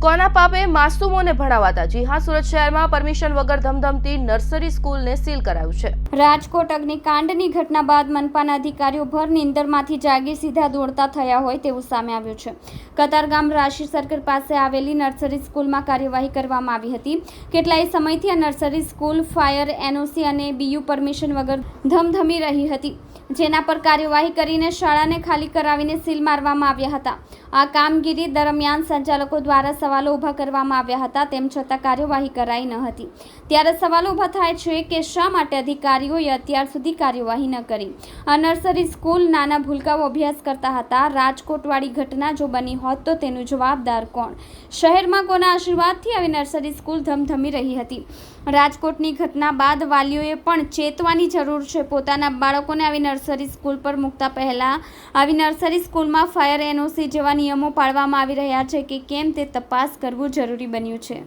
કોના પાપે માસૂમોને ભણાવાતા? જી હા, સુરત શહેરમાં પરમિશન વગર ધમધમતી નર્સરી સ્કૂલને સીલ કરાયું છે. રાજકોટ અગ્નિકાંડની ઘટના બાદ મનપાના અધિકારીઓ ભર નીંદરમાંથી જાગી સીધા દોડતા થયા હોય તેવું સામે આવ્યું છે. કતારગામ રાશિ સર્કલ પાસે આવેલી નર્સરી સ્કૂલમાં કાર્યવાહી કરવામાં આવી હતી. કેટલાય સમયથી આ નર્સરી સ્કૂલ ફાયર એનઓસી અને બીયુ પરમિશન વગર ધમધમી રહી હતી, જેના પર કાર્યવાહી કરીને શાળાને ખાલી કરાવીને સીલ મારવામાં આવ્યા હતા. આ કામગીરી દરમિયાન સંચાલકો દ્વારા સવાલો ઊભા કરવામાં આવ્યા હતા, તેમ છતાં કાર્યવાહી કરાઈ ન હતી. ત્યારે સવાલો ઊભા થાય છે કે શા માટે અધિકારીઓએ અત્યાર સુધી કાર્યવાહી ન કરી? આ નર્સરી સ્કૂલ નાના ભૂલકાઓ અભ્યાસ કરતા હતા. રાજકોટવાળી ઘટના જો બની હોત તો તેનું જવાબદાર કોણ? શહેરમાં કોના આશીર્વાદથી આવી નર્સરી સ્કૂલ ધમધમી રહી હતી? રાજકોટની ઘટના બાદ વાલીઓએ પણ ચેતવાની જરૂર છે. પોતાના બાળકોને આવી નર્સરી સ્કૂલ પર મૂકતા પહેલા આવી નર્સરી સ્કૂલમાં ફાયર એનઓસી જેવા નિયમો પાળવામાં આવી રહ્યા છે કે કેમ તે તપાસ કરવું જરૂરી બન્યું છે.